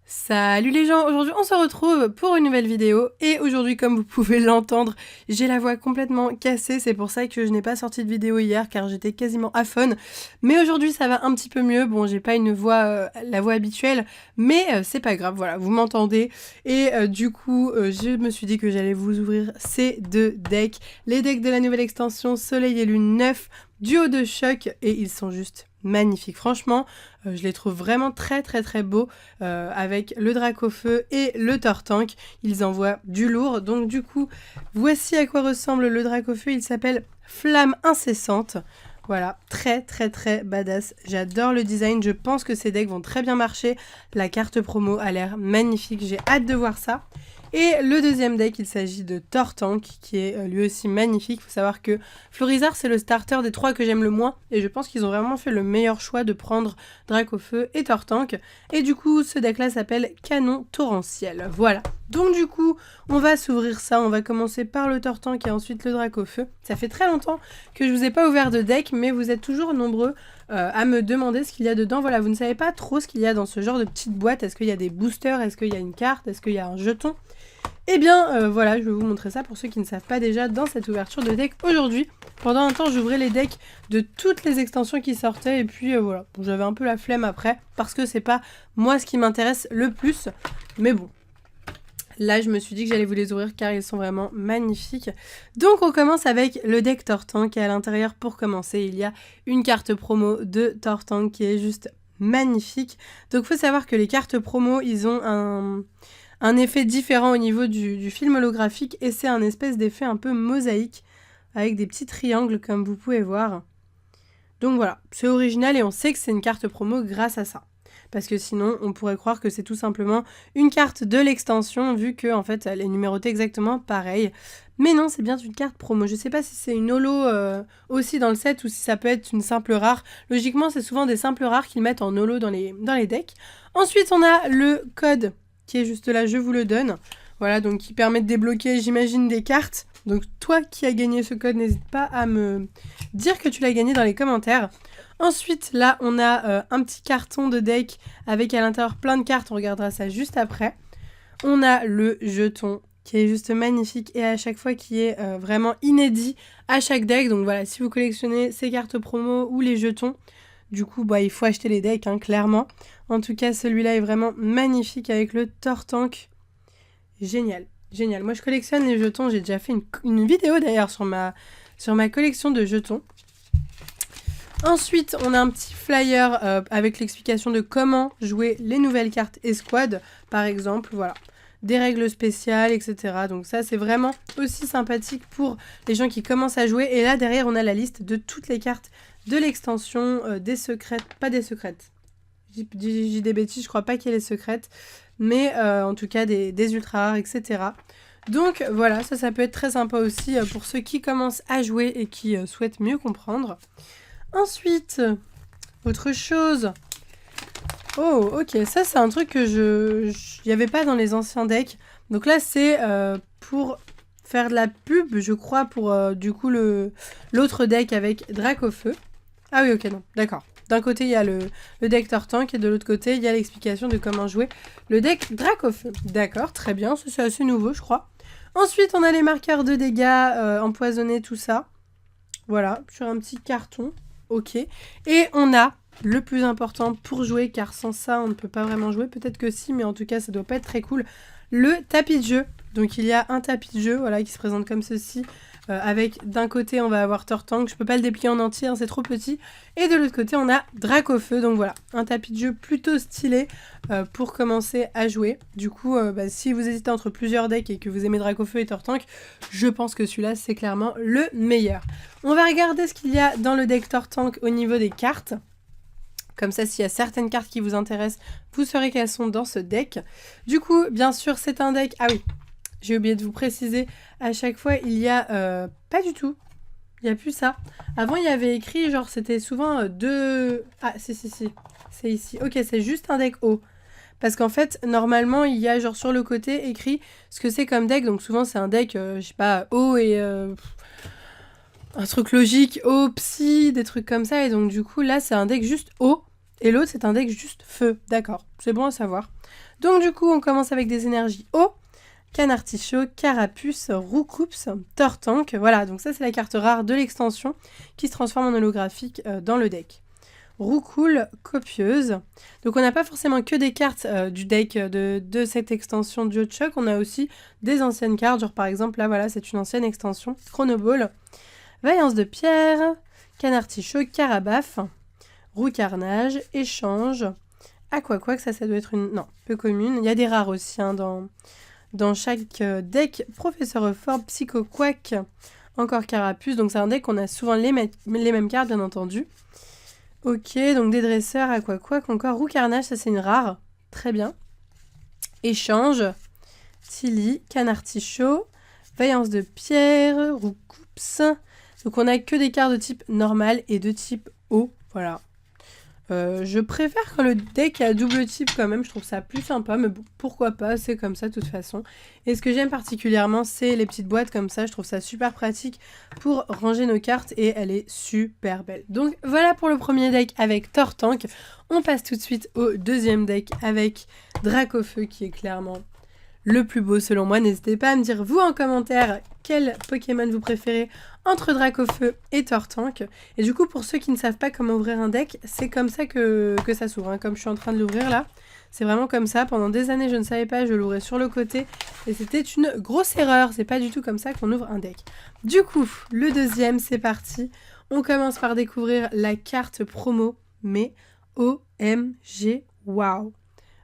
Salut les gens, aujourd'hui on se retrouve pour une nouvelle vidéo et aujourd'hui comme vous pouvez l'entendre, j'ai la voix complètement cassée, c'est pour ça que je n'ai pas sorti de vidéo hier car j'étais quasiment aphone, mais aujourd'hui ça va un petit peu mieux, bon j'ai pas une voix, la voix habituelle, mais c'est pas grave, voilà, vous m'entendez et du coup je me suis dit que j'allais vous ouvrir ces deux decks, les decks de la nouvelle extension Soleil et Lune 9, duo de choc et ils sont juste magnifiques, franchement je les trouve vraiment très beaux avec le Dracofeu et le Tortank, ils envoient du lourd, donc du coup voici à quoi ressemble le Dracofeu, il s'appelle Flamme Incessante. Voilà, très badass, j'adore le design, je pense que ces decks vont très bien marcher, la carte promo a l'air magnifique, j'ai hâte de voir ça. Et le deuxième deck, il s'agit de Tortank, qui est lui aussi magnifique. Il faut savoir que Florizarre, c'est le starter des trois que j'aime le moins. Et je pense qu'ils ont vraiment fait le meilleur choix de prendre Dracofeu et Tortank. Et du coup, ce deck-là s'appelle Canon Torrentiel. Voilà. Donc du coup, on va s'ouvrir ça. On va commencer par le Tortank et ensuite le Dracofeu. Ça fait très longtemps que je vous ai pas ouvert de deck, mais vous êtes toujours nombreux à me demander ce qu'il y a dedans. Voilà, vous ne savez pas trop ce qu'il y a dans ce genre de petite boîte. Est-ce qu'il y a des boosters? Est-ce qu'il y a une carte? Est-ce qu'il y a un jeton? Eh bien, voilà, je vais vous montrer ça pour ceux qui ne savent pas déjà dans cette ouverture de deck aujourd'hui. Pendant un temps, j'ouvrais les decks de toutes les extensions qui sortaient et puis voilà, bon, j'avais un peu la flemme après parce que c'est pas moi ce qui m'intéresse le plus. Mais bon, là, je me suis dit que j'allais vous les ouvrir car ils sont vraiment magnifiques. Donc, on commence avec le deck Tortank et à l'intérieur, pour commencer, il y a une carte promo de Tortank qui est juste magnifique. Donc, il faut savoir que les cartes promo, ils ont un effet différent au niveau du film holographique et c'est un espèce d'effet un peu mosaïque avec des petits triangles comme vous pouvez voir. Donc voilà, c'est original et on sait que c'est une carte promo grâce à ça. Parce que sinon, on pourrait croire que c'est tout simplement une carte de l'extension vu que en fait, elle est numérotée exactement pareil. Mais non, c'est bien une carte promo. Je sais pas si c'est une holo aussi dans le set ou si ça peut être une simple rare. Logiquement, c'est souvent des simples rares qu'ils mettent en holo dans les decks. Ensuite, on a le code qui est juste là, je vous le donne. Voilà, donc qui permet de débloquer, j'imagine, des cartes. Donc toi qui as gagné ce code, n'hésite pas à me dire que tu l'as gagné dans les commentaires. Ensuite, là, on a un petit carton de deck avec à l'intérieur plein de cartes. On regardera ça juste après. On a le jeton qui est juste magnifique et à chaque fois qui est vraiment inédit à chaque deck. Donc voilà, si vous collectionnez ces cartes promo ou les jetons, du coup, bah, il faut acheter les decks, hein, clairement. En tout cas, celui-là est vraiment magnifique avec le Tortank. Génial, génial. Moi, je collectionne les jetons. J'ai déjà fait une vidéo d'ailleurs sur ma collection de jetons. Ensuite, on a un petit flyer avec l'explication de comment jouer les nouvelles cartes escouade, par exemple, voilà. Des règles spéciales, etc. Donc ça, c'est vraiment aussi sympathique pour les gens qui commencent à jouer. Et là, derrière, on a la liste de toutes les cartes de l'extension, des secrètes, pas des secrètes. J'ai des bêtises, je crois pas qu'il y ait les secrètes, mais en tout cas des ultra rares, etc. Donc voilà, ça peut être très sympa aussi pour ceux qui commencent à jouer et qui souhaitent mieux comprendre. Ensuite, autre chose. Oh, ok, ça c'est un truc que il n'y avait pas dans les anciens decks. Donc là, c'est pour faire de la pub, je crois, pour du coup l'autre deck avec Dracofeu. Ah oui, ok, non, d'accord. D'un côté, il y a le deck Tortank et de l'autre côté, il y a l'explication de comment jouer le deck Dracofeu. D'accord, très bien, c'est assez nouveau, je crois. Ensuite, on a les marqueurs de dégâts empoisonnés, tout ça. Voilà, sur un petit carton. Ok. Et on a le plus important pour jouer, car sans ça, on ne peut pas vraiment jouer. Peut-être que si, mais en tout cas, ça doit pas être très cool. Le tapis de jeu. Donc, il y a un tapis de jeu, voilà, qui se présente comme ceci. Avec, d'un côté, on va avoir Tortank. Je peux pas le déplier en entier, hein, c'est trop petit. Et de l'autre côté, on a Dracofeu. Donc, voilà, un tapis de jeu plutôt stylé pour commencer à jouer. Du coup, bah, si vous hésitez entre plusieurs decks et que vous aimez Dracofeu et Tortank, je pense que celui-là, c'est clairement le meilleur. On va regarder ce qu'il y a dans le deck Tortank au niveau des cartes. Comme ça, s'il y a certaines cartes qui vous intéressent, vous saurez qu'elles sont dans ce deck. Du coup, bien sûr, c'est un deck... Ah oui, j'ai oublié de vous préciser, à chaque fois, il y a... Pas du tout. Il n'y a plus ça. Avant, il y avait écrit, genre, c'était souvent deux... Ah, si. C'est ici. Ok, c'est juste un deck haut. Parce qu'en fait, normalement, il y a, genre, sur le côté, écrit ce que c'est comme deck. Donc, souvent, c'est un deck, je sais pas, haut et... un truc logique, eau, psy, des trucs comme ça. Et donc, du coup, là, c'est un deck juste eau. Et l'autre, c'est un deck juste feu. D'accord, c'est bon à savoir. Donc du coup, on commence avec des énergies eau. Canartichaud, Carapuce, Roucoups, Tortank. Voilà, donc ça c'est la carte rare de l'extension qui se transforme en holographique dans le deck. Roucoule, Copieuse. Donc on n'a pas forcément que des cartes du deck de cette extension Duo de Choc, on a aussi des anciennes cartes, genre par exemple là voilà c'est une ancienne extension, Chronoball. Vaillance de Pierre, Canartichaud, Carabaf, Roucarnage, Échange, Aquaquack, ça doit être une... non, peu commune. Il y a des rares aussi hein, dans chaque deck. Professeur Fort, Psychoquack, encore Carapuce. Donc c'est un deck qu'on a souvent les mêmes cartes, bien entendu. Ok, donc des dresseurs, Aquaquack, encore Roucarnage, ça c'est une rare. Très bien. Échange, Tilly, Canartichaud, Vaillance de Pierre, Roucoups. Donc on a que des cartes de type normal et de type eau. Voilà. Je préfère quand le deck a double type quand même, je trouve ça plus sympa, mais bon, pourquoi pas, c'est comme ça de toute façon. Et ce que j'aime particulièrement, c'est les petites boîtes comme ça, je trouve ça super pratique pour ranger nos cartes et elle est super belle. Donc voilà pour le premier deck avec Tortank. On passe tout de suite au deuxième deck avec Dracofeu qui est clairement le plus beau selon moi. N'hésitez pas à me dire vous en commentaire quel Pokémon vous préférez entre Dracofeu et Tortank. Et du coup pour ceux qui ne savent pas comment ouvrir un deck, c'est comme ça que ça s'ouvre, hein. Comme je suis en train de l'ouvrir là, c'est vraiment comme ça. Pendant des années je ne savais pas, je l'ouvrais sur le côté et c'était une grosse erreur, c'est pas du tout comme ça qu'on ouvre un deck. Du coup le deuxième c'est parti, on commence par découvrir la carte promo, mais OMG, waouh.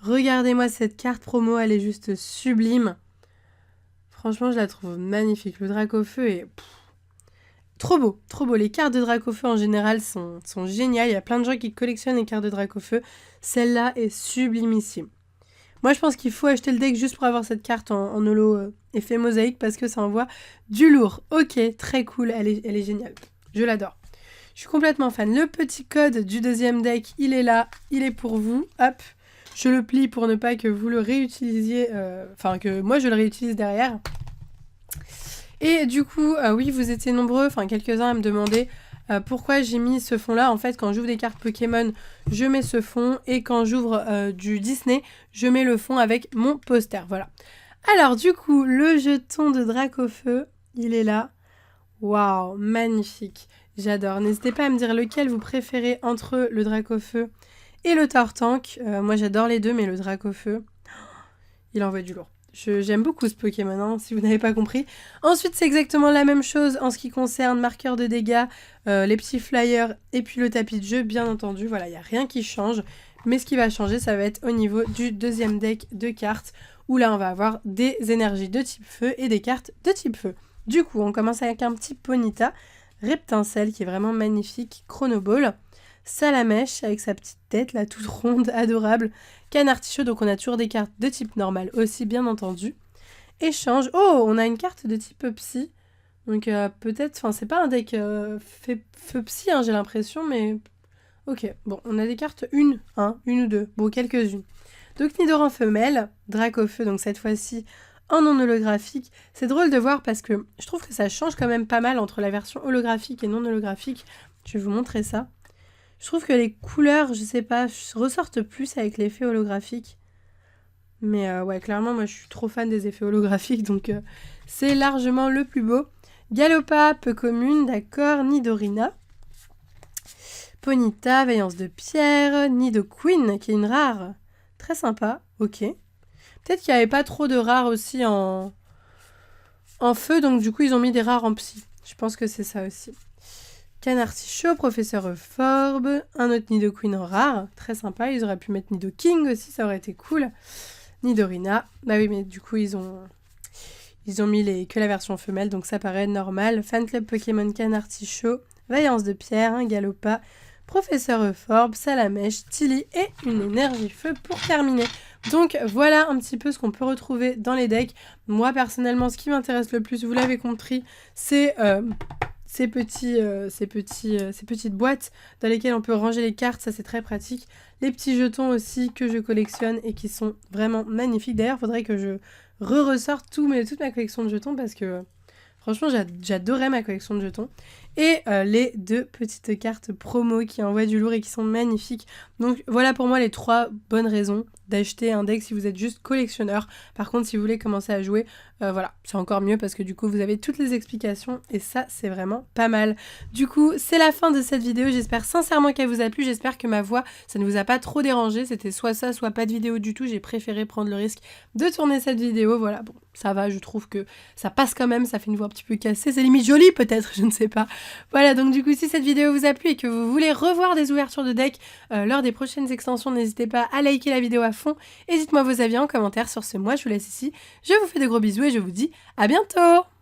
Regardez-moi cette carte promo, elle est juste sublime. Franchement, je la trouve magnifique. Le Dracofeu est... trop beau, trop beau. Les cartes de Dracofeu en général sont géniales. Il y a plein de gens qui collectionnent les cartes de Dracofeu. Celle-là est sublimissime. Moi, je pense qu'il faut acheter le deck juste pour avoir cette carte en holo effet mosaïque parce que ça envoie du lourd. Ok, très cool, elle est géniale. Je l'adore. Je suis complètement fan. Le petit code du deuxième deck, il est là, il est pour vous. Hop. Je le plie pour ne pas que vous le réutilisiez, enfin que moi je le réutilise derrière. Et du coup, oui, vous étiez nombreux, enfin quelques-uns à me demander pourquoi j'ai mis ce fond-là. En fait, quand j'ouvre des cartes Pokémon, je mets ce fond. Et quand j'ouvre du Disney, je mets le fond avec mon poster. Voilà. Alors du coup, le jeton de Dracofeu, il est là. Waouh, magnifique. J'adore. N'hésitez pas à me dire lequel vous préférez entre le Dracofeu et le Tortank. Moi j'adore les deux, mais le Dracofeu, il envoie du lourd. J'aime beaucoup ce Pokémon, hein, si vous n'avez pas compris. Ensuite, c'est exactement la même chose en ce qui concerne marqueur de dégâts, les petits flyers et puis le tapis de jeu, bien entendu. Voilà, il n'y a rien qui change. Mais ce qui va changer, ça va être au niveau du deuxième deck de cartes, où là, on va avoir des énergies de type feu et des cartes de type feu. Du coup, on commence avec un petit Ponyta, Reptincelle, qui est vraiment magnifique, Chronoball, Salamèche avec sa petite tête là toute ronde, adorable. Canartichaud, donc on a toujours des cartes de type normal aussi bien entendu. Échange, oh on a une carte de type psy. Donc peut-être, enfin c'est pas un deck feu psy hein, j'ai l'impression mais... Ok, bon on a des cartes une ou deux, bon quelques-unes. Donc Nidoran femelle, Dracofeu donc cette fois-ci en non holographique. C'est drôle de voir parce que je trouve que ça change quand même pas mal entre la version holographique et non holographique. Je vais vous montrer ça. Je trouve que les couleurs, je sais pas, ressortent plus avec l'effet holographique. Mais ouais, clairement, moi, je suis trop fan des effets holographiques, donc c'est largement le plus beau. Galopa, peu commune, d'accord. Nidorina. Ponyta, Vaillance de Pierre. Nidoqueen, qui est une rare. Très sympa, ok. Peut-être qu'il n'y avait pas trop de rares aussi en feu, donc du coup, ils ont mis des rares en psy. Je pense que c'est ça aussi. Canartichaud, Professeur Forbe, un autre Nidoqueen en rare, très sympa, ils auraient pu mettre Nidoking aussi, ça aurait été cool. Nidorina, bah oui mais du coup ils ont mis que la version femelle, donc ça paraît normal. Fan Club Pokémon Canartichaud, Vaillance de Pierre, un Galopa, Professeur Forbe, Salamèche, Tilly et une énergie feu pour terminer. Donc voilà un petit peu ce qu'on peut retrouver dans les decks. Moi personnellement ce qui m'intéresse le plus, vous l'avez compris, c'est... ces petites boîtes dans lesquelles on peut ranger les cartes, ça c'est très pratique. Les petits jetons aussi que je collectionne et qui sont vraiment magnifiques. D'ailleurs, il faudrait que je ressorte toute ma collection de jetons parce que franchement, j'adorais ma collection de jetons. et les 2 petites cartes promo qui envoient du lourd et qui sont magnifiques. Donc voilà pour moi les 3 bonnes raisons d'acheter un deck si vous êtes juste collectionneur. Par contre, si vous voulez commencer à jouer, voilà, c'est encore mieux parce que du coup vous avez toutes les explications et ça c'est vraiment pas mal. Du coup, c'est la fin de cette vidéo, j'espère sincèrement qu'elle vous a plu, j'espère que ma voix, ça ne vous a pas trop dérangé, c'était soit ça, soit pas de vidéo du tout, j'ai préféré prendre le risque de tourner cette vidéo, voilà, bon, ça va, je trouve que ça passe quand même, ça fait une voix un petit peu cassée, c'est limite joli peut-être, je ne sais pas. Voilà, donc du coup, si cette vidéo vous a plu et que vous voulez revoir des ouvertures de deck lors des prochaines extensions, n'hésitez pas à liker la vidéo à fond et dites-moi vos avis en commentaire sur ce. Moi, je vous laisse ici, je vous fais de gros bisous et je vous dis à bientôt!